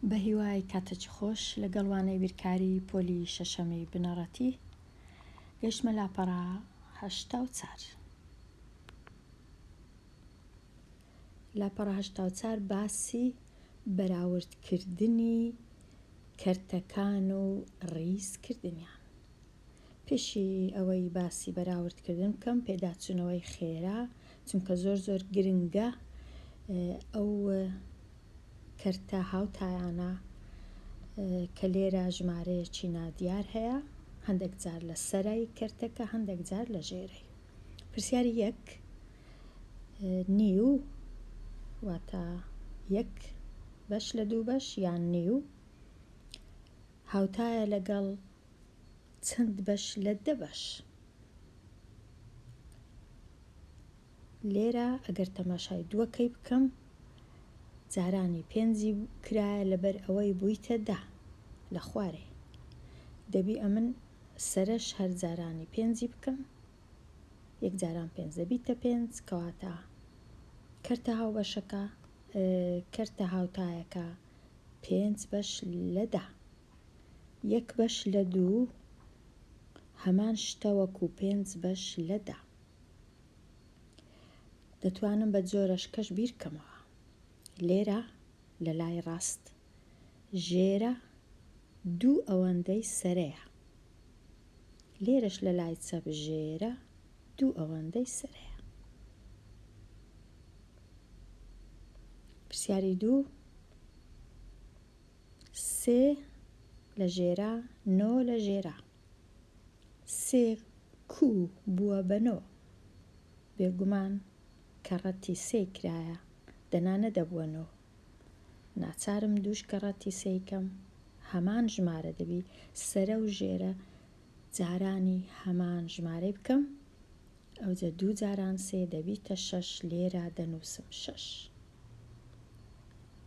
بە هیوای کاتەچ خۆش لەگەڵوانەی بیرکاری پۆلی شەشەمەی بنەڕەتی گەشتمە لاپەڕا 84. لاپەڕا 84 باسی بەراوردکردنی کەرتەکان و ڕیزکردنیان. پێشی ئەوەی باسی بەراوردکردن بکەم پێداچوونەوەی خێرا، چونکە زۆر گرنگە ئەو کەرتە هاوتایانە کە لێرە ژمارەیەکی نادیار هەیە، هەندێک جار لە سەرای کەرتەکە، هەندێک جار لە ژێرەی. پرسیاری 1 نیو واتە 1 بەش لە 2 بەش یان نیو هاوتایە لەگەڵ چەند بەش لە 10 بەش. لێرە ئەگەر تەماشای دووەکەی بکەم جارانی 5 کرایە لەبەر ئەوەی بوویتە 10 لە خوارێ. دەبی ئەمن سەرش هەر جارانی 5 بکەم، 1 جاران 5 دەبیتە 5 کەواتە کەرتە هاوبەشەکە کەرتە هاوتایەکە 5 بەش لە 10. 1 بەش لە 2 هەمان شتە وەکو 5 بەش لە 10. دەتوانم بە جۆرەشکەش بیرکەمەوە. لێرە لە لای ڕاست ژێرە 2 ئەوەندەی سەرەیە، لێرەش لە لای چەپ ژێرە 2 ئەوەندەی سەرەیە. پرسیاری 2 3 لە ژێرە 9 لە ژێرە 3 کو بووە بە 9 بێگومان کە ڕەتی 3 کرایە دەنانە دەبووە 9. ناچارم دووش کە ڕەتی 3 کەم هەمان ژمارە دەبی سەرە و ژێرە جارانی هەمان ژمارەی بکەم، ئەوجە 2 جاران 3 دەبیتە 6. لێرە دەنووسم 6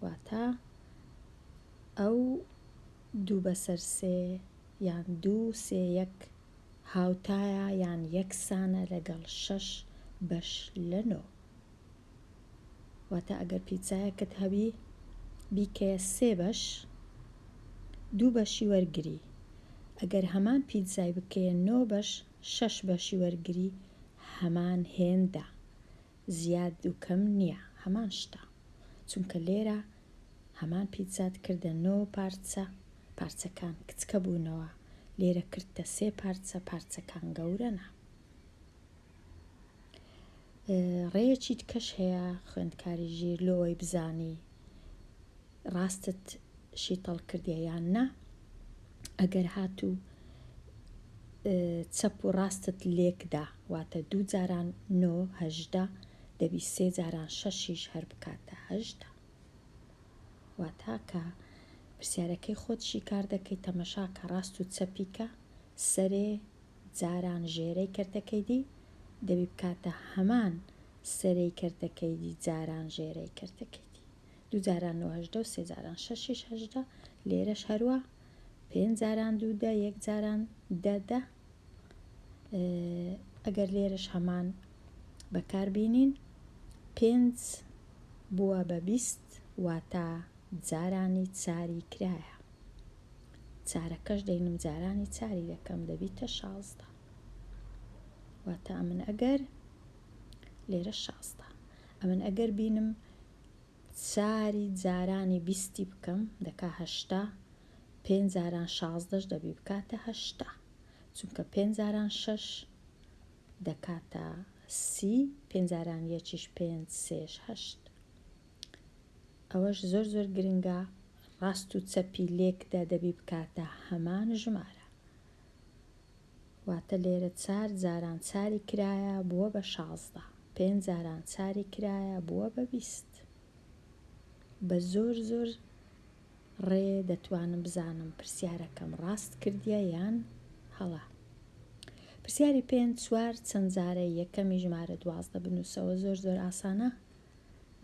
واتە ئەو 2 بەسەر 3 یان 2 3 1 هاوتایە یان یەکسانە لەگەڵ 6 بەش لە 9. واتە ئەگەر پیتزایەکت هەبی بیکەیە 3 بەش 2 بەشی وەرگری، ئەگەر هەمان پیتزای بکەیە 9 بەش 6 بەشی وەرگری، هەمان هێندە، زیاد و کەم نییە، هەمان شتە، چونکە لێرە هەمان پیتزات کردە 9 پارچە، پارچەکان کچکە بوونەوە، لێرە کردە 3 پارچە، پارچەکان گەورەنە. ڕێیەکی تکەش هەیە خوێندکاری ژیر لەوەی بزانی ڕاستت شیتەڵ کردیە یان نا. ئەگەر هاتوو چەپ و ڕاستت لێکدا واتە 2 جاران 9 18 دەبی 3 جاران 6 هەر بکاتە 18. واتە کە پرسیارەکەی خۆتشی کار دەکەی تەمەشا کە ڕاست و چەپیکە سەرێ جاران ژێرەی کەرتەکەی دی دەبی بکاتە هەمان سەرەی کەرتەکەی دی جاران ژێرەی کەرتەکەی دی. 2 جاران 9 18 و 3 جاران 6 18. لێرەش هەروە 5 جاران 2 10 1 جاران 10 10. ئەگەر لێرەش هەمان بەکاربینین 5 بووە بە 20 واتە جارانی چاری کرایە، چارەکەش دەینم جارانی چاری دەکەم دەبیتە 16 واتە ئەمن ئەگەر لێرە 16 ئەمن ئەگەر بینم چاری جارانی 20 بکەم دەکا 80، 5 جاران 16 دەبی بکاتە 80 چونکە 5 جاران 6 دەکاتە 30، 5 جاران 1 5 3 8. ئەوەش زۆر گرنگە ڕاست و چەپی لێکدا دەبی بکاتە هەمان ژمارە، واتە لێرە 4 جاران چاری کرایە بووە بە 16، 5 جاران چاری کرایە بووە بە 20. بە زۆر ڕێ دەتوانم بزانم پرسیارەکەم ڕاست کردیە یان هەڵا. پرسیاری 5 4 چەند جارەی یەکەمی ژمارە 12 بنووسەوە. زۆر ئاسانە،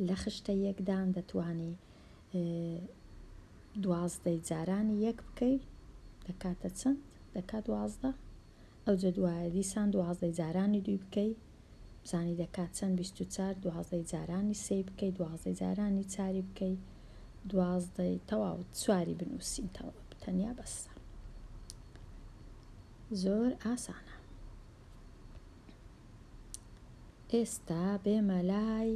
لە خشتە یەکدان دەتوانی 12 جارانی 1 بکەی دەکاتە چەند؟ دەکات 12. ئەوجە دوایە دیسان 12 جارانی 2 بکەی بزانی دەکات چەند؟ 24. 12 جارانی 3 بکەی 12 جارانی 4 بکەی 12 تەواو چواری بنووسین تەنیا بەسە زۆر ئاسانە. ئێستا بێمە لای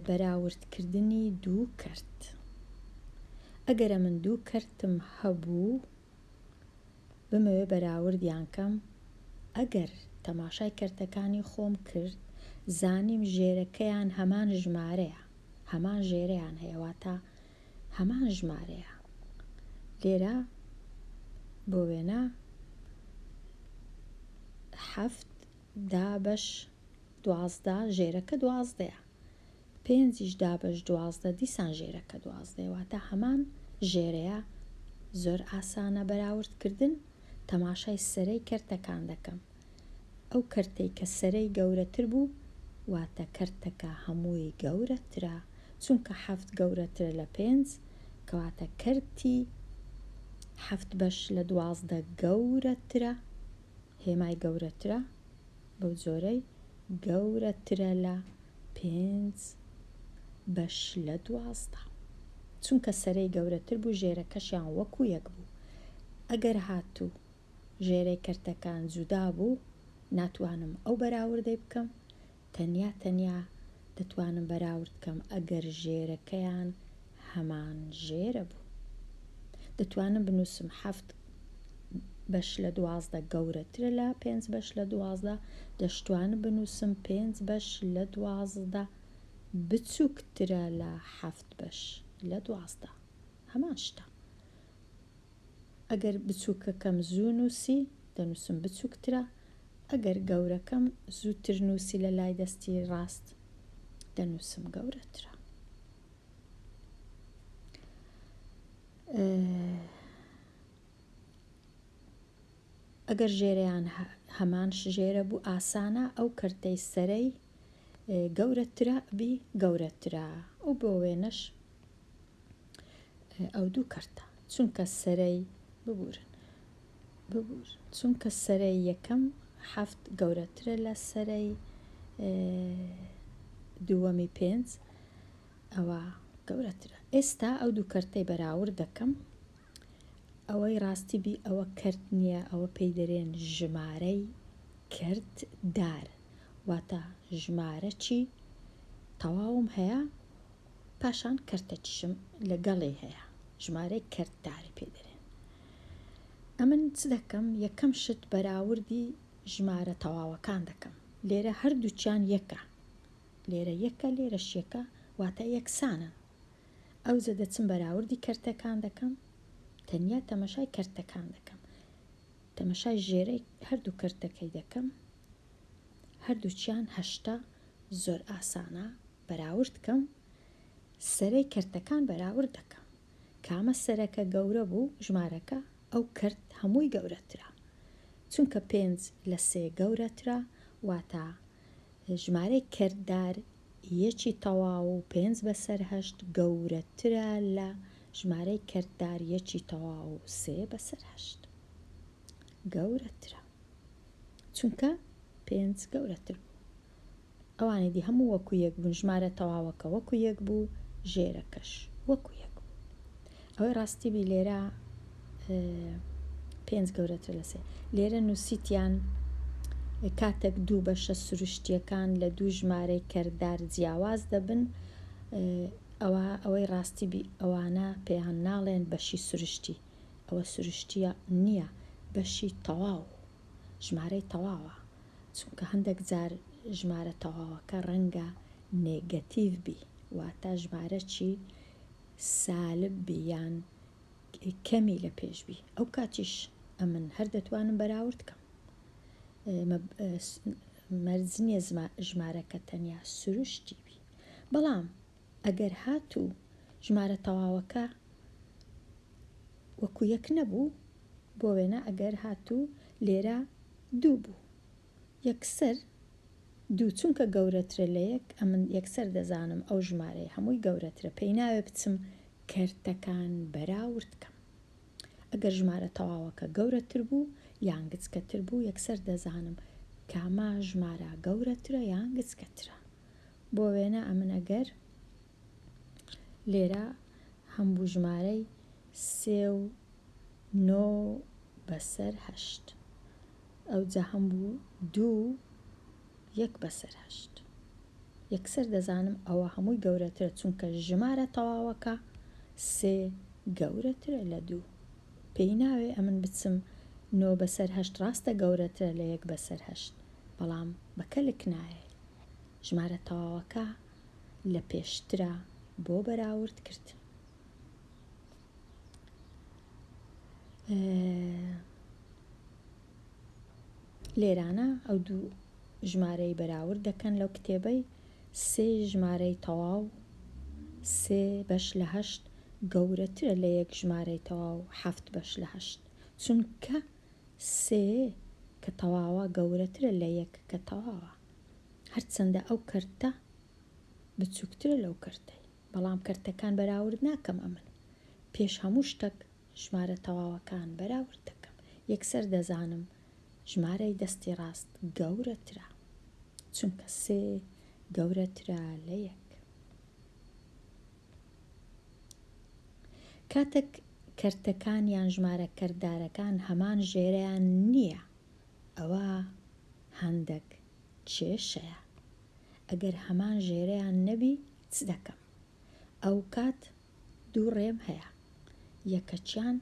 بەراوردکردنی دوو کەرت. ئەگەرە من دوو کەرتم هەبوو بمەوێ بەراوردیان کەم، ئەگەر تەماشای کەرتەکانی خۆم کرد زانیم ژێرەکەیان هەمان ژمارەیە، هەمان ژێرەیان هەیەواتە هەمان ژمارەیە. لێرە بۆ وێنە 7 دابەش 12 ژێرەکە 12ەیە، 5 دابەش 12 دیسان ژێرەکە 12 واتە هەمان ژێرەیە. زۆر ئاسانە بەراوردکردن. تەماشای سەرەی کەرتەکان دەکەم. ئەو کەرتەی کە سەرەی گەورەتر بوو واتە کەرتەکە هەمووی گەورەترە، چونکە 7 گەورەترە لە 5 کەواتە کەرتی 7 بەش لە 12 گەورەترە، هێمای گەورەترە، بەو جۆرەی گەورەترە لە 5 بەش لە 12 چونکە سەرەی گەورەتر بوو ژێرەکەشیان وەکو یەک بوو. ئەگەر هاتوو ژێرەی کەرتەکان جودا بوو ناتوانم ئەو بەراوردەی بکەم، تەنیا دەتوانم بەراورد بکەم ئەگەر ژێرەکەیان هەمان ژێرە بوو. دەتوانم بنووسم 7 بەش لە 12 گەورەترە لە 5 بەش لە 12، دەشتوانم بنووسم 5 بەش لە 12 بچووکترە لە 7 بەش لە 12، هەمان شتە. ئەگەر بچووکەکەم زوو نووسی دەنووسم بچووکترە، ئەگەر گەورەکەم زووتر نووسی لە لای دەستی ڕاست دەنووسم گەورەترە. ئەگەر ژێرەیان هەمان ژێرە بوو ئاسانە ئەو کەرتەی سەرەی گەورەترە بی گەورەترە. ئەو بۆ وێنەش ئەو دوو کەرتە چونکە سەرەی چونکە سەرەی یەکەم 7 گەورەترە لە سەرەی دووەمی 5 ئەوە گەورەترە. ئێستا ئەو دوو کەرتەی بەراورد دەکەم. ئەوەی ڕاستی بی ئەوە کەرت نییە، ئەوە پێی دەرێن ژمارەی کەرتدار، واتە ژمارە چی تەواوم هەیە پاشان کەرتەکیشم لەگەڵی هەیە، ژمارەی کەرتداری پێ دەرێن. ئەمن چ دەکەم؟ یەکەم شت بەراوردی ژمارە تەواوەکان دەکەم. لێرە هەردووچیان یەکە، لێرە یەکە لێرەش یەکە واتە یەکسانە. ئەوجە دەچم بەراوردی کەرتەکان دەکەم، تەنیا تەمەشای کەرتەکان دەکەم، تەمەشای ژێرەی هەردوو کەرتەکەی دەکەم، هەردووچیان 8 زۆر ئاسانە بەراورد بکەم. سەرەی کەرتەکان بەراورد دەکەم، کامە سەرەکە گەورە بوو ژمارەکە ئەو کەرت هەمووی گەورەترە، چونکە 5 لە 3 گەورەترە واتە ژمارەی کەرتدار یەکی تەواو و 5 بەسەر 8 گەورەترە لە ژمارەی کەرتدار یەکی تەواو و 3 بەسەر 8 گەورەترە، چونکە 5 گەورەتر بوو. ئەوانەی دی هەموو وەکو یەک بوون، ژمارە تەواوەکە وەکو یەک بوو، ژێرەکەش وەکو یەک بوو. ئەوەی ڕاستی بی لێرە 5 گەورەتر لە 3. لێرە نووسیتیان کاتێک دوو بەشە سروشتیەکان لە دوو ژمارەی کەرتدار جیاواز دەبن، ئەوەی ڕاستی بی ئەوانە پێیان ناڵێن بەشی سروشتی، ئەوە سروشتیە نییە، بەشی تەواو، ژمارەی تەواوە، چونکە هەندێک جار ژمارە تەواوەکە ڕەنگە نێگەتیڤ بی، واتە ژمارە چی سالب بی یان کەمی لە پێش بی، ئەو کاتیش ئەمن هەر دەتوانم بەراورد بکەم. مەرج نییە ژمارەکە تەنیا سروشتی بی. بەڵام ئەگەر هاتوو ژمارە تەواوەکە وەکو یەک نەبوو، بۆ وێنە ئەگەر هاتوو لێرە دوو بوو، یەکسەر دوو چونکە گەورەترە لە یەک، ئەمن یەکسەر دەزانم ئەو ژمارەیە هەمووی گەورەترە، پێی ناوێ بچم کەرتەکان بەراورد بکەم. ئەگەر ژمارە تەواوەکە گەورەتر بوو یان گچکەتر بوو یەکسەر دەزانم کامە ژمارە گەورەترە یان گچکەترە. بۆ وێنە ئەمن ئەگەر لێرە هەمبوو ژمارەی 3 و 9 بەسەر 8 ئەوجا هەمبوو 2 1 بەسەر 8 یەکسەر دەزانم ئەوە هەمووی گەورەترە چونکە ژمارە تەواوەکە 3 گەورەترە لە 2 پێی ناوێ ئەمن بچم 9 بەسەر 8 ڕاستە گەورەترە لە 1 بەسەر 8 بەڵام بەکەلک نایە ژمارە تەواوەکە لە پێشترە بۆ بەراورد کرد لێرانە ئەو دوو ژمارەی بەراورد دەکەن لەو کتێبەی 3 ژمارەی تەواو 3 بەش لە 8 گەورەترە لە 1 ژمارەی تەواو 7 بەش لە 8 چونکە 3 کە تەواوە گەورەترە لە 1 کە تەواوە هەرچەندە ئەو کەرتە بچووکترە لەو کەرتەی بەڵام کەرتەکان بەراورد ناکەم ئەمن پێش هەموو شتێک ژمارە تەواوەکان بەراورد دەکەم یەکسەر دەزانم ژمارەی دەستی ڕاست گەورەترە چونکە 3 گەورەترە لە 1 کاتێک کەرتەکان یان ژمارە کەردارەکان هەمان ژێرەیان نییە ئەوە هەندێک کێشەیە ئەگەر هەمان ژێرەیان نەبی چ دەکەم ئەو کات دوو ڕێم هەیە یەکەچیان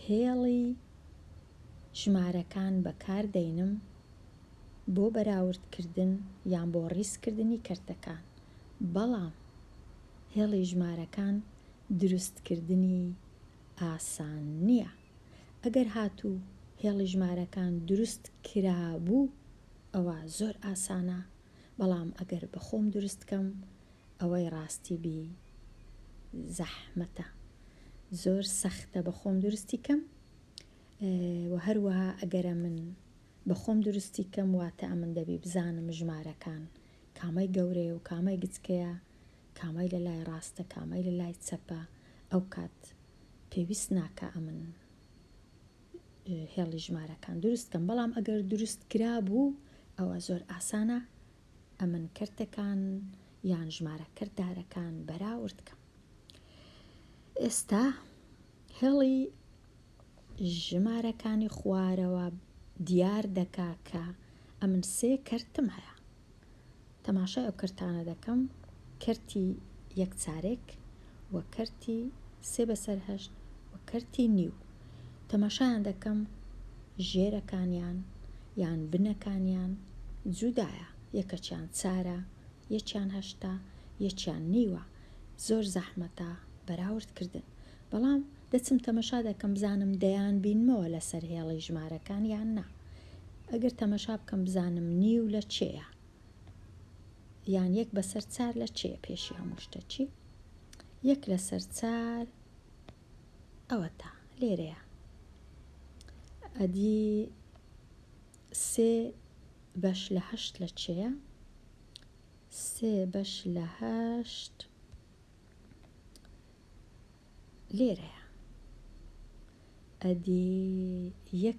هێڵی ژمارەکان بەکاردێنم بۆ بەراوردکردن یان بۆ ڕیسکردنی کەرتەکان بەڵام هێڵی ژمارەکان دروستکردنی ئاسان نییە ئەگەر هاتوو هێڵی ژمارەکان دروست کرابوو ئەوە زۆر ئاسانە بەڵام ئەگەر بەخۆم دروستکەم ئەوەی ڕاستی بی زەحمەتە زۆر سەختە بەخۆم دروستی کەم و هەروەها ئەگەرە من بەخۆم دروستی کەم واتە ئەمن دەبی بزانم ژمارەکان کامەی گەورەیە و کامەی گچکەیە کامەی لە لای ڕاستە کامەی لە لای چەپە ئەو کات پێویست ناکە ئەمن هێڵی ژمارەکان دروستکەم بەڵام ئەگەر دروست کرابوو ئەوە زۆر ئاسانە ئەمن کەرتەکان یان ژمارە کەردارەکان بەراوردکەم ئێستا هێڵی ژمارەکانی خوارەوە دیار دەکا کە ئەمن 3 کەرتم هەیە تەماشای ئەو کەرتانە دەکەم کەرتی یەکچارێک وە کەرتی 3 بەسەر 8 وە کەرتی نیو تەماشایان دەکەم ژێرەکانیان یان بنەکانیان جودایە یەکەچیان 4 یەکیان 8 یەکیان نیوە زۆر زەحمەتە بەراوردکردن بەڵام دەچم تەمەشا دەکەم بزانم دەیان بینمەوە لەسەر هێڵی ژمارەکان یان نا ئەگەر تەمەشا بکەم بزانم نیو لە چێیە یان 1 بەسەر 4 لە چێیە پێشی هەموو شتە چی 1 لەسەر 4 ئەوە تا لێرەیە ئەدی 3 بەش لە 8 لە چێیە 3 بەش لە 8 لێرەیە ئەدی 1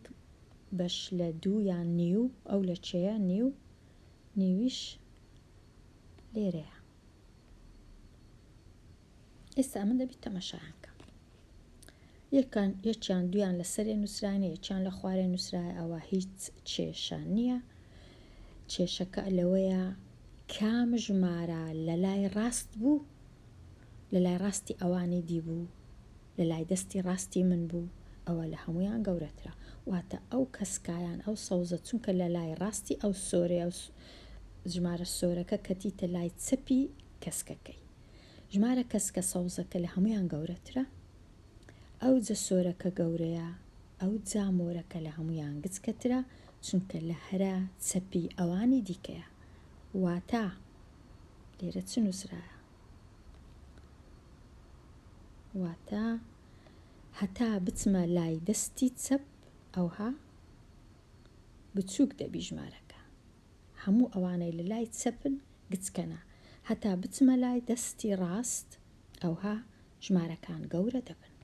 بەش لە 2 یان نیو ئەو لە چێیە نیویش لێرەیە ئێستا من دەبی تەمەشایان کەم یەکیان دویان لە سەرێ نووسرانە یەکیان لە خوارێ نووسرایە ئەوە هیچ کێشە نییە کێشەکە لەوەیە کام ژمارە لە لای ڕاست بوو لە لای ڕاستی ئەوانی دی بوو لە لای دەستی ڕاستی من بوو ئەوە لە هەمویان گەورەترە واتە ئەو کەسکایان ئەو سەوزە چونکە لە لای ڕاستی ئەو سۆرێ ئەو ژمارە سۆرەکە کەتیتە لای چەپی کەسکەکەی ژمارە کەسکە سەوزەکە لە هەمویان گەورەترە ئەو جە سۆرەکە گەورەیە ئەو جامۆرەکە لە هەمویان گچکەترە چونکە لە هەرە چەپی ئەوانی دیکەیە واتە لێرە چ نووسرایە واتە هەتا بچمە لای دەستی چەپ ئەوها بچووک دەبی ژمارەکە هەموو ئەوانەی لە لای چەپن گچکەنە هەتا بچمە لای دەستی ڕاست ئەوها ژمارەکان گەورە دەبن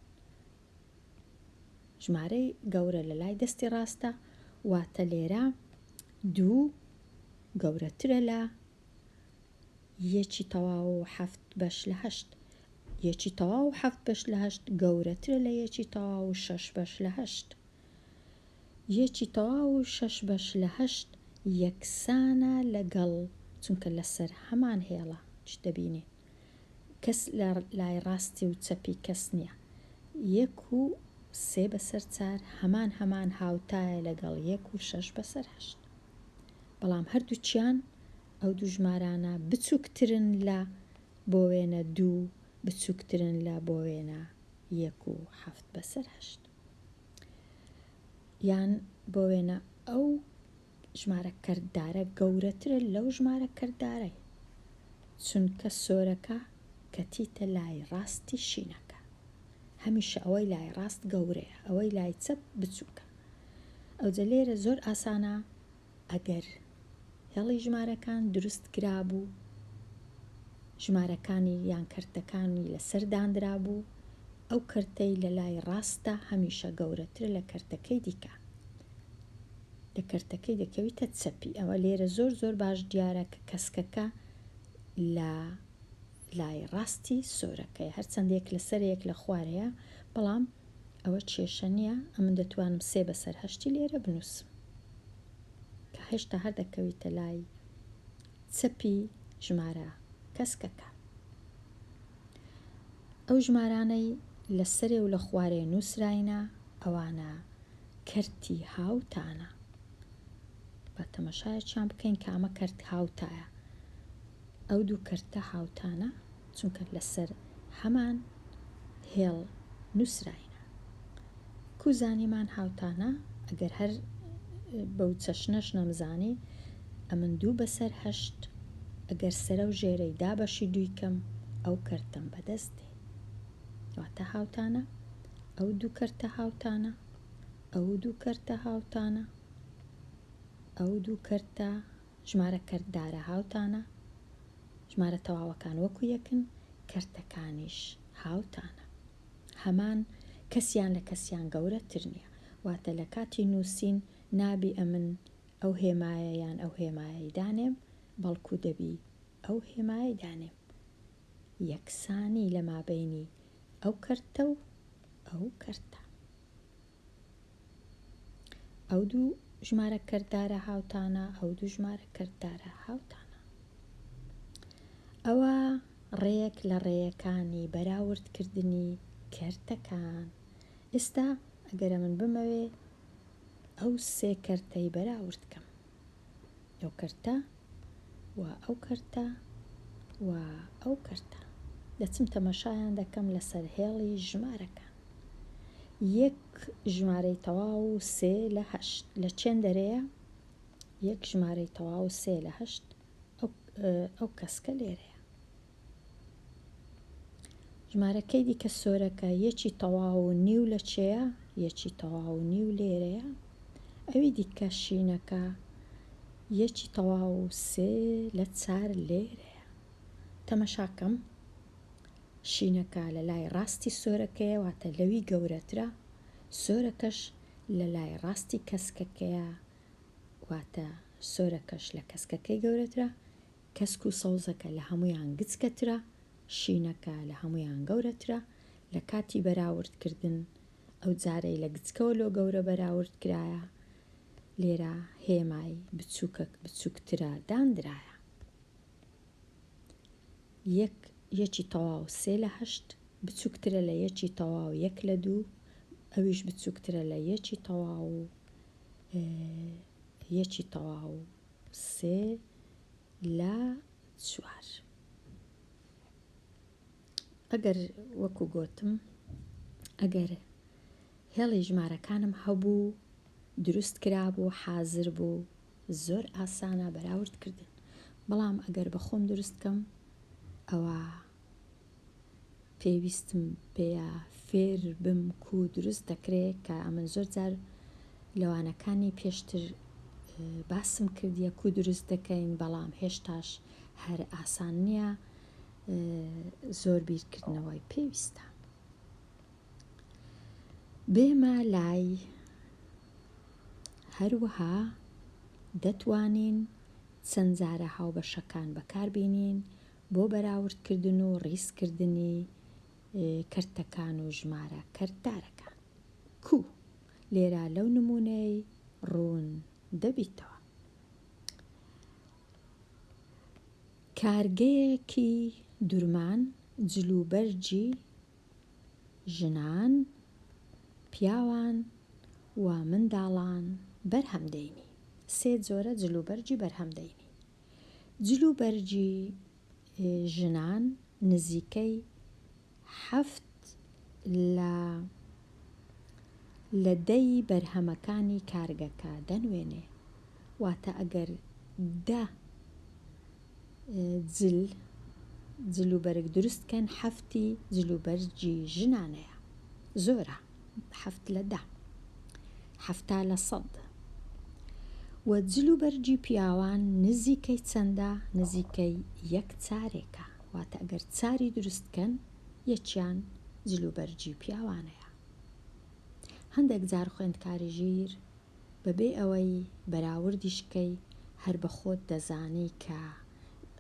ژمارەی گەورە لە لای دەستی ڕاستە واتە لێرە 2 گەورەترە لە 1 تەواو و 7 بەش لە 8 یەکی تەواو 7/8 گەورەترە لە یەکی تەواو 6/8. یەکی تەواو 6/8 یەکسانە لەگەڵ چونکە لەسەر هەمان هێڵە چ دەبینێ کەس لە لای ڕاستی و چەپی کەس نییە. 1/3 هەمان هاوتایە لەگەڵ 1/6/8. بەڵام هەردووچیان ئەو دوو ژمارانە بچووکترن لە بۆ وێنە 2 بچووکترن لە بۆ وێنە 1/7/8. یان بۆ وێنە ئەو ژمارە کەرددارە گەورەترە لەو ژمارە کەرددارەی چونکە سۆرەکە کەتیتە لای ڕاستی شینەکە. هەمیشە ئەوەی لای ڕاست گەورەیە، ئەوەی لای چەپ بچووکە. ئەوجە لێرە زۆر ئاسانە ئەگەر هێڵی ژمارەکان دروست کرابوو، ژمارەکانی یان کەرتەکانی لەسەر دانرا بوو، ئەو کەرتەی لە لای ڕاستە هەمیشە گەورەتر لە کەرتەکەی دیکە، لە کەرتەکەی دەکەویتە چەپی. ئەوە لێرە زۆر باش دیارە کە کەسکەکە لە لای ڕاستی سۆرەکەی هەرچەندێک لەسەرێک لە خوارەیە، بەڵام ئەوە کێشە نییە. ئەمن دەتوانم 3/8 لێرە بنووسم کە هێشتا هەر دەکەویتە لای چەپی ژمارە کەسکەکە. ئەو ژمارانەی لەسەرێ و لە خوارێ نووسراینە ئەوانە کەرتی هاوتانە. بە تەمەشایەکیان بکەین کە ئەمە کەرت هاوتایە. ئەو دوو کەرتە هاوتانە چونکە لەسەر هەمان هێڵ نووسراینە. کوزانیمان هاوتانە ئەگەر هەر بەو چەشنەش نەمزانی ئەمن 2/8 ئەگەر سەرە و ژێرەی دا بەشی دوویکەم ئەو کەرتم بەدەست دێ. واتە هاوتانە ئەو دوو کەرتە هاوتانە، ئەو دوو کەرتە هاوتانە، ئەو دوو کەرتە ژمارە کەرددارە هاوتانە، ژمارە تەواوەکان وەکو یەکن، کەرتەکانیش هاوتانە. هەمان کەسیان لە کەسیان گەورەتر نییە. واتە لە کاتی نووسین نابی ئەمن ئەو هێمایە یان ئەو هێمایەی دانێم، بەڵکو دەبی ئەو هێمایەی دانێم. یەکسانی لە مابەینی ئەو کەرتە و ئەو کەرتە. ئەو دوو ژمارە کەرددارە هاوتانە، ئەو دوو ژمارە کەرددارە هاوتانە. ئەوە ڕێیەک لە ڕێیەکانی بەراوردکردنی کەرتەکان. ئێستا ئەگەرە من بمەوێ ئەو 3 کەرتەی بەراورد بکەم، ئەو کەرتە و ئەو کەرتە و ئەو کەرتە، دەچم تەمەشایان دەکەم لەسەر هێڵی ژمارەکان. 1 ژمارەی تەواو 3/8 لە چێن دەرەیە؟ 1 ژمارەی تەواو 3/8 ئەو کەسکە لێرەیە. ژمارەکەی دیکە سۆرەکە 1 تەواو نیو لە چێە؟ 1 تەواو نیو لێرەیە. ئەوی دیکە شینەکە 1 تەواو 3/4 لێرەیە. تەمەشاکەم شینەکە لە لای ڕاستی سۆرەکەیە، واتە لەوی گەورەترە، سۆرەکەش لە لای ڕاستی کەسکەکەیە، واتە سۆرەکەش لە کەسکەکەی گەورەترە. کەسک و سەوزەکە لە هەمویان گچکەترە، شینەکە لە هەمویان گەورەترە. لە کاتی بەراوردکردن ئەو جارەی لە گچکەوە لۆ گەورە بەراورد کرایە، لێرە هێمای بچووکترە دانرایە. 1 تەواو 3/8 بچووکترە لە 1 تەواو 1/2، ئەویش بچووکترە لە 1 تەواو 3/4. ئەگەر وەکو گوتم ئەگەر هێڵی ژمارەکانم هەبوو، دروست کرابوو، حازر بوو، زۆر ئاسانە بەراوردکردن. بەڵام ئەگەر بە خۆم دروستکەم ئەوە پێویستم پێیە فێر بم و دروست دەکرێت کە ئەمن زۆر جار لەوانەکانی پێشتر باسم کردیە و دروست دەکەین، بەڵام هێشتاش هەر ئاسان نییە، زۆر بیرکردنەوەی پێویستە. بێمە لای هەروەها دەتوانین چەند جارە هاوبەشەکان بەکاربینین بۆ بەراوردکردن و ڕیزکردنی کەرتەکان و ژمارە کەرتدارەکان. کو لێرە لەو نمونەی ڕوون دەبیتەوە. کارگەیەکی دوورمان جلوبەرجی ژنان، پیاوان و منداڵان بەرهەمدەینی. 3 جۆرە جلوبەرجی بەرهەمدەینی. جلوبەرجی ژنان نزیکەی 7 لە 10 بەرهەمەکانی کارگەکە دەنوێنێ. واتە ئەگەر 10 جلوبەرگ دروستکەن 7 جلوبەرجی ژنانەیە. زۆرە 7 لە 10 7 لە 100. و جلوبەرجی پیاوان نزیکەی چەندە؟ نزیکەی 1 چارێکە. واتە ئەگەر چاری دروستکەن یەکیان جلوبەرجی پیاوانەیە. هەندێک جار خوێندکاری ژیر بەبێ ئەوەی بەراوردیشکەی هەر بە خۆت دەزانی کە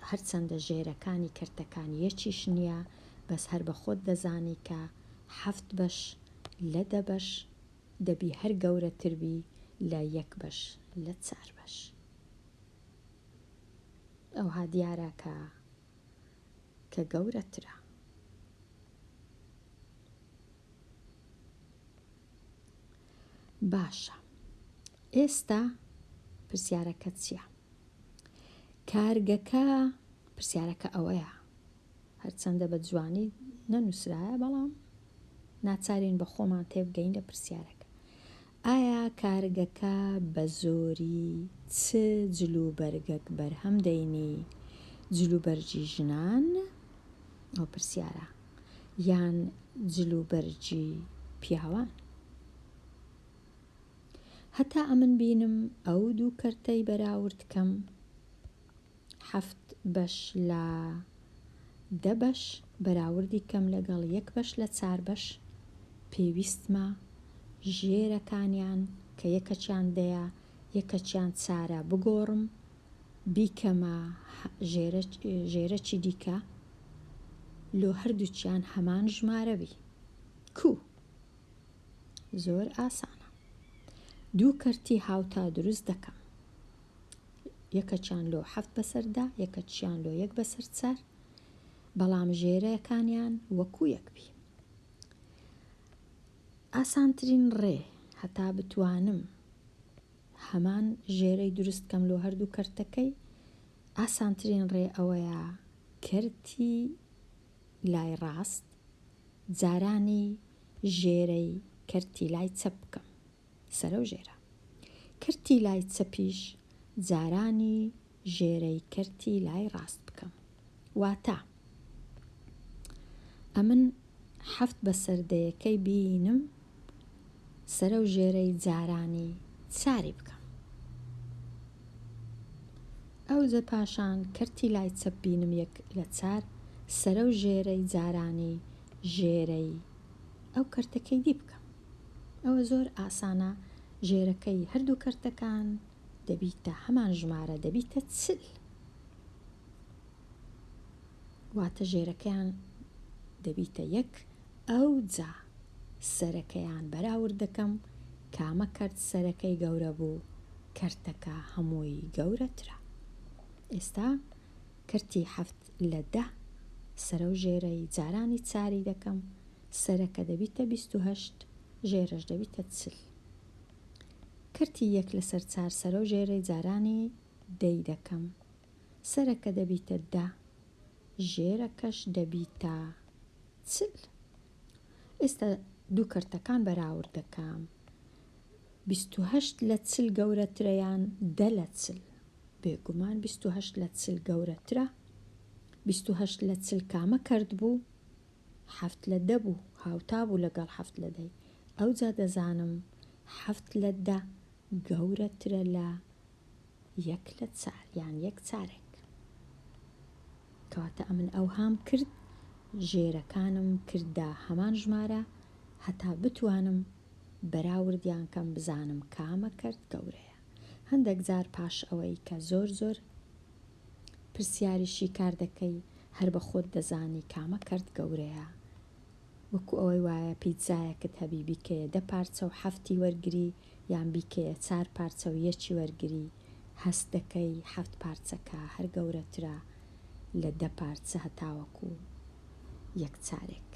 هەرچەندە ژێرەکانی کەرتەکان یەکیش نییە، بەس هەر بە خۆت دەزانی کە 7 بەش لە 10 بەش دەبی هەر گەورەتربی لە 1 بەش لە 4 بەش. ئەوها دیارە کە گەورەترە. باشە، ئێستا پرسیارەکە چییە؟ کارگەکە پرسیارەکە ئەوەیە، هەرچەندە بە جوانی نەنووسرایە بەڵام ناچارین بە خۆمان تێبگەین لە پرسیارەکە. ئایا کارگەکە بە زۆری چ جلوبەرگەک بەرهەمدەینی؟ جلوبەرجی ژنان ئەو پرسیارە یان جلوبەرجی پیاوان؟ هەتا ئەمن بینم ئەو دوو کەرتەی بەراوردکەم 7 بەش لە 10 بەش بەراوردی کەم لەگەڵ 1 بەش لە 4 بەش، پێویستمە ژێرەکانیان کە یەکەچیان 10 یەکەچیان 4 بگۆڕم، بیکەمە ژێرەی دیکە لۆ هەردووچیان هەمان ژمارەبی. کو زۆر ئاسانە. دوو کەرتی هاوتا دروست دەکەم، یەکەچیان لۆ 7 بەسەر 10 یەکەچیان لۆ 1 بەسەر 4، بەڵام ژێرەکانیان وەکو یەکبی. ئاسانترین ڕێ هەتا بتوانم هەمان ژێرەی دروستکەم لۆ هەردوو کەرتەکەی، ئاسانترین ڕێ ئەوەیە کەرتی لای ڕاست جارانی ژێرەی کەرتی لای چەپ بکەم سەرە و ژێرە، کەرتی لای چەپیش جارانی ژێرەی کەرتی لای ڕاست بکەم. واتە ئەمن 7 بەسەر 10ەکەی بینم سەرە و ژێرەی جارانی 4 بکەم. ئەو جە پاشان کەرتی لای چەپ بینم 1 لە 4 سەرە و ژێرەی جارانی ژێرەی ئەو کەرتەکەی دی بکەم. ئەوە زۆر ئاسانە. ژێرەکەی هەردوو کەرتەکان دەبیتە هەمان ژمارە، دەبیتە 40. واتە ژێرەکەیان دەبیتە 1. ئەو جا سەرەکەیان بەراورد دەکەم، کامە کەرت سەرەکەی گەورە بوو کەرتەکە هەمووی گەورەترە. ئێستا کەرتی 7 لە 10 سەرە و ژێرەی جارانی 4 دەکەم، سەرەکە دەبیتە 28 ژێرەش دەبیتە 40. کەرتی 1 لەسەر 4 سەرە و ژێرەی جارانی 10 دەکەم، سەرەکە دەبیتە 10 ژێرەکەش دەبیتە 40. ئێستا دوو کەرتەکان بەراورد دەکەم، 28 لە 40 گەورەترەیان 10 لە 40. بێگومان 28 لە 40 گەورەترە. 28 لە 40 کامە کەرت بوو؟ 7 لە 10 بوو، هاوتا بوو لەگەڵ 7 لە 10. ئەو جا دەزانم 7 لە 10 گەورەترە لە 1 لە 4 یان 1 چارێک. کەواتە ئەمن ئەوهام کرد، ژێرەکانم کردە هەمان ژمارە هەتا بتوانم بەراوردیان کەم بزانم کامە کەرت گەورەیە. هەندێک جار پاش ئەوەی کە زۆر پرسیاریشی کار دەکەی هەر بە خۆت دەزانی کامە کەرت گەورەیە، وەکو ئەوەی وایە پیتزایەکت هەبی بیکەیە 10 پارچە و 7 وەرگری یان بیکەیە 4 پارچە و 1 وەرگری هەست دەکەی 7 پارچەکە هەر گەورەترە لە 10 پارچە هەتاوەکو 1 چارێک.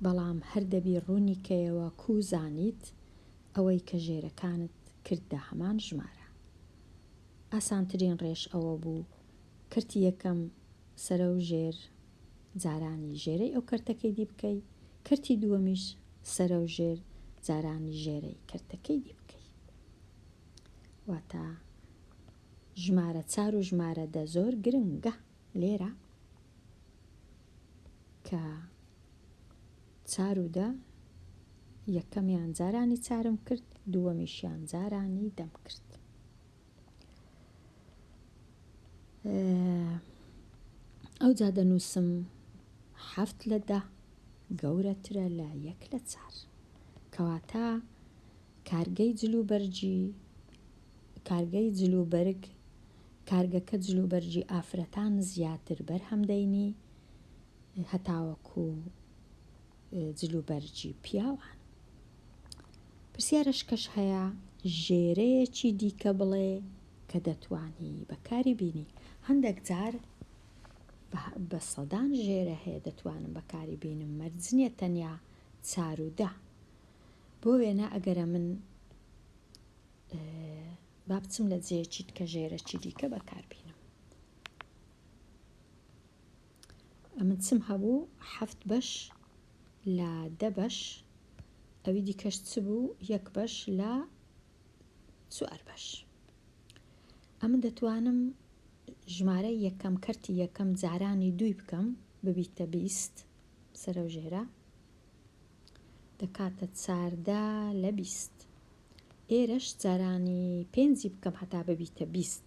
بەڵام هەر دەبی ڕوونی کەیەوە کو زانیت ئەوەی کە ژێرەکانت کردە هەمان ژمارە. ئاسانترین ڕێژ ئەوە بوو کردی یەکەم سەرە و ژێر جارانی ژێرەی ئەو کەرتەکەی دی بکەی، کردی دووەمیش سەرە و ژێر جارانی ژێرەی کەرتەکەی دی بکەی. واتە ژمارە 4 و ژمارە 10 زۆر گرنگە لێرە کە 4 و 10 یەکەمیان جارانی 4م کرد، دووەمیشیان جارانی 10م کرد. ئەو جا دەنووسم 7 لە 10 گەورەترە لە 1 لە 4 کەواتە کارگەی جلوبەرگ کارگەکە جلوبەرجی ئافرەتان زیاتر بەرهەمدەینی هەتاوەکو جلوبەرجی پیاوان. پرسیارەش کەش هەیە ژێرەیەکی دیکە بڵێ کە دەتوانی بەکاری بینی. هەندێک جار بە سەدان ژێرە هەیە دەتوانم بەکاری بینم، مەرجنیە تەنیا 4 و 10. بۆ وێنە ئەگەرە من با بچم لە جێیەکیت کە ژێرەکی دیکە بەکار بینم. ئەمن چم هەبوو 7 بەش لە 10 بەش، ئەوی دیکەش چ بوو 1 بەش لە 4 بەش. ئەمن دەتوانم ژمارە یەکەم کەرتی یەکەم جارانی 2 بکەم ببیتە 20 سەرە و ژێرە دەکاتە 14 لە 20. ئێرەش جارانی 5 بکەم هەتا ببیتە 20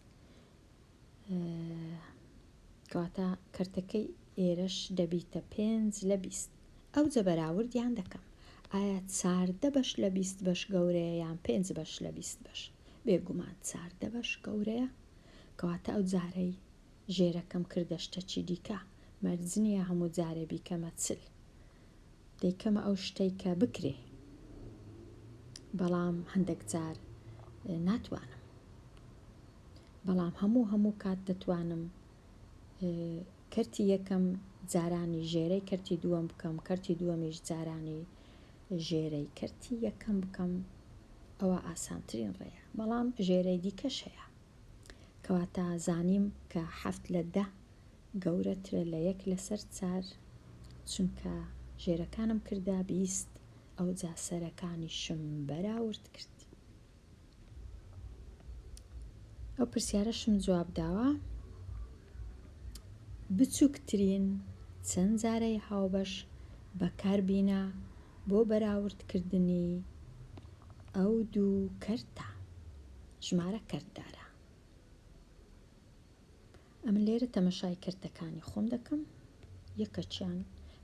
کەواتە کەرتەکەی ئێرەش دەبیتە 5 لە 20. ئەو جە بەراوردیان دەکەم. ئایا 14 بەش لە 20 بەش گەورەیە یان 5 بەش لە 20 بەش؟ بێگومان 14 بەش گەورەیە. کەواتە ئەو جارەی ژێرەکەم کردە شتەکی دیکە، مەرجنیە هەموو جارێ بیکەمە 40. دەیکەمە ئەو شتەی کە بکرێ، بەڵام هەندێک جار ناتوانم. بەڵام هەموو کات دەتوانم کەرتی یەکەم جارانی ژێرەی کەرتی دووەم بکەم، کەرتی دووەمیش جارانی ژێرەی کەرتی یەکەم بکەم. ئەوە ئاسانترین ڕێیە. بەڵام ژێرەی دیکەش هەیە، کەواتە زانیم کە 7 لە 10 گەورەترە لە 1 لەسەر 4 چونکە ژێرەکانم کردا 20. ئەو جا سەرەکانیشم بەراورد کرد. ئەو پرسیارەشم جواب داوە بچووکترین چەند جارەی هاوبەش بەکاربینە بۆ بەراوردکردنی ئەو دوو کەرتە ژمارە کەرتدارە. ئەمن لێرە تەمەشای کەرتەکانی خۆم دەکەم. یەکەچیان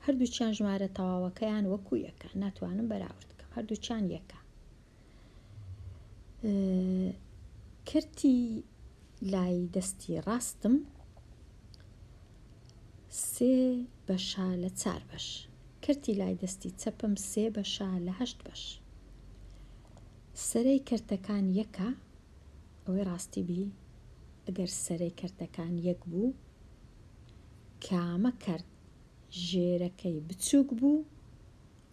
هەردووچیان ژمارە تەواوەکەیان وەکو یەکە، ناتوانم بەراورد بکەم، هەردووچیان یەکە. کەرتی لای دەستی ڕاستم 3 بەشە لە 4 بەش، کەرتی لای دەستی چەپم 3 بەشە لە 8 بەش. سەرەی کەرتەکان یەکە، ئەوەی ڕاستی بی ئەگەر سەرەی کەرتەکان یەک بوو کامە کەرت ژێرەکەی بچووک بوو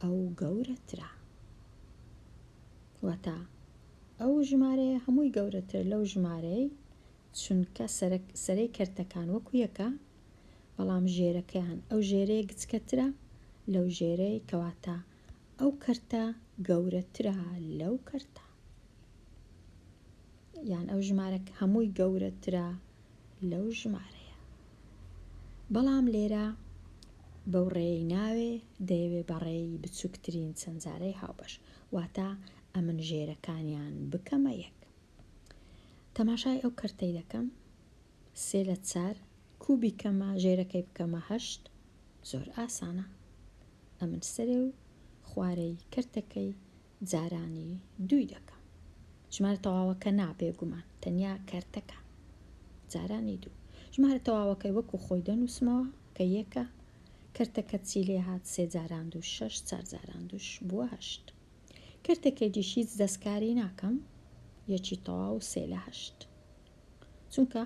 ئەو گەورەترە. واتە ئەو ژمارەیە هەمووی گەورەتر لەو ژمارەی چونکە سەرەی کەرتەکان وەکو یەکە، بەڵام ژێرەکەیان ئەو ژێرەیە گچکەترە لەو ژێرەی، کەواتە ئەو کەرتە گەورەترە لەو کەرتە، یان ئەو ژمارە هەمووی گەورەترە لەو ژمارەیە. بەڵام لێرە بەو ڕێی ناوێ دەیەوێ بەڕێی بچووکترین چەند جارەی هاوبەش، واتە ئەمن ژێرەکانیان بکەمە یەک. تەماشای ئەو کەرتەی دەکەم 3 لە 4 کوبی کەمە ژێرەکەی بکەمە 8. زۆر ئاسانە. ئەمن سەرێ و خوارەی کەرتەکەی جارانی 2 دەکەم. ژمارە تەواوەکە نابێگومان تەنیا کەرتەکە جارانی 2. ژمارە تەواوەکەی وەکو خۆی دەنووسمەوە کە یەکە، کەرتەکەت چی لێ هات 3 جاران 2 6 4 جاران 2 بووە 8 کەرتەکێکی هیچ دەستکاری ناکەم یەکی تەواو 3 لە 8 چونکە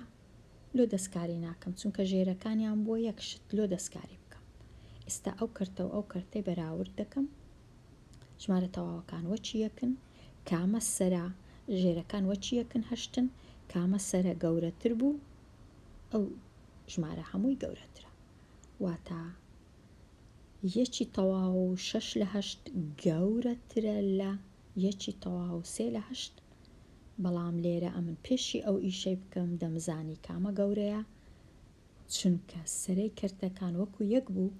لۆ دەستکاری ناکەم چونکە ژێرەکانیان بۆ یەکشت لۆ دەستکاری بکەم ئێستا ئەو کەرتە و ئەو کەرتەی بەراورد دەکەم ژمارە تەواوەکان وەچی یەکن کامە سەرا ژێرەکان وەچی یەکن هەشتن کامە سەرە گەورەتر بوو ئەو ژمارە هەمووی گەورەترە واتە یەکی تەواو 6 لە 8 گەورەترە لە یەکی تەواو 3 لە 8 بەڵام لێرە ئەمن پێشی ئەو ئیشەی بکەم دەمزانی کامە گەورەیە چونکە سەرەی کەرتەکان وەکو یەک بوو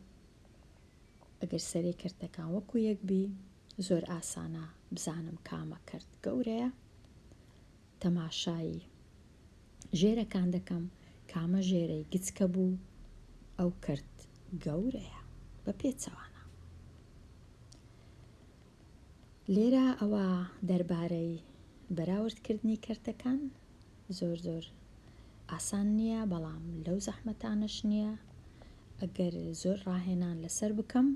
ئەگەر سەرەی کەرتەکان وەکو یەک بی زۆر ئاسانە بزانم کامە کەرت گەورەیە تەماشای ژێرەکان دەکەم کامە ژێرەی گچکە بوو ئەو کەرت گەورەیە بە پێچەوانە لێرە ئەوە دەربارەی بەراوردکردنی کەرتەکان زۆر ئاسان نییە بەڵام لەو زەحمەتانەش نییە ئەگەر زۆر ڕاهێنان لەسەر بکەم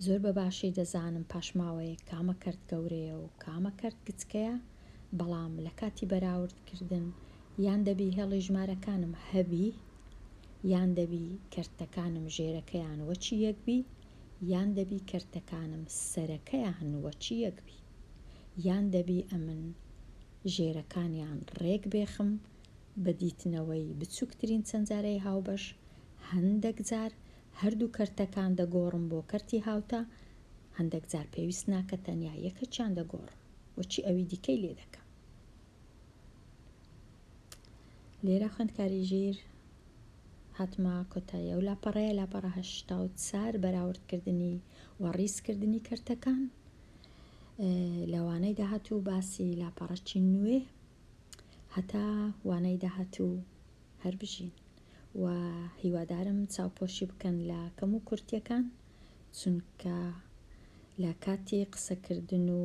زۆر بەباشی دەزانم پاشماوەیە کامە کەرت گەورەیە و کامە کەرت گچکەیە بەڵام لە کاتی بەراوردکردن یان دەبی هێڵی ژمارەکانم هەبی یان دەبی کەرتەکانم ژێرەکەیان وەچی یەکبی یان دەبی کەرتەکانم سەرەکەیان وەچی یەکبی یان دەبی ئەمن ژێرەکانیان ڕێک بێخم بە دیتنەوەی بچووکترین چەندجارەی هاوبەش هەندێک جار هەردوو کەرتەکان دەگۆڕم بۆ کەرتی هاوتە هەندێک جار پێویست ناکە تەنیا یەکەچیان دەگۆڕم وەچی ئەوی دیکەی لێ دەکەم لێرە خوێندکاری ژیر هاتمە کۆتاییە و لاپەڕەیە لاپەڕە 84 بەراوردکردنی و ڕیزکردنی کەرتەکان لەوانەی داهاتوو باسی لاپەڕەکی نوێ هەتا وانەی داهاتوو هەر بژین و هیوادارم چاوپۆشی بکەن لە کەم و کورتیەکان چونکە لە کاتی قسەکردن و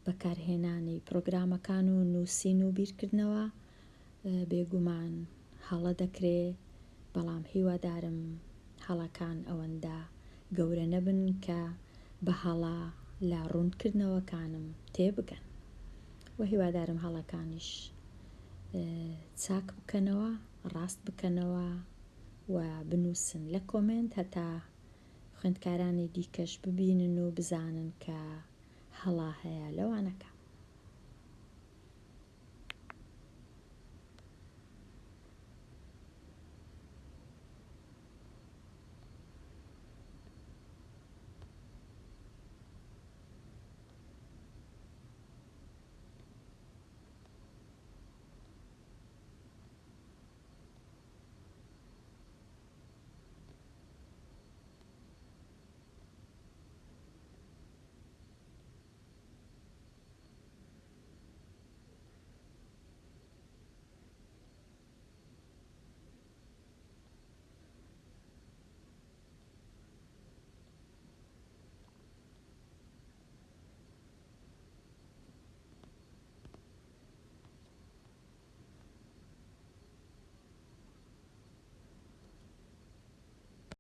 بەکارهێنانی پرۆگرامەکان و نووسین و بیرکردنەوە بێگومان هەڵە دەکرێ بەڵام هیوادارم هەڵەکان ئەوەندە گەورە نەبن کە بە هەڵا لە ڕوونکردنەوەکانم تێبگەن و هیوادارم هەڵەکانیش چاک بکەنەوە ڕاست بکەنەوە و بنووسن لە کۆمنت هەتا خوێندکارانی دیکەش ببینن و بزانن کە هەڵا هەیە لەوانەکە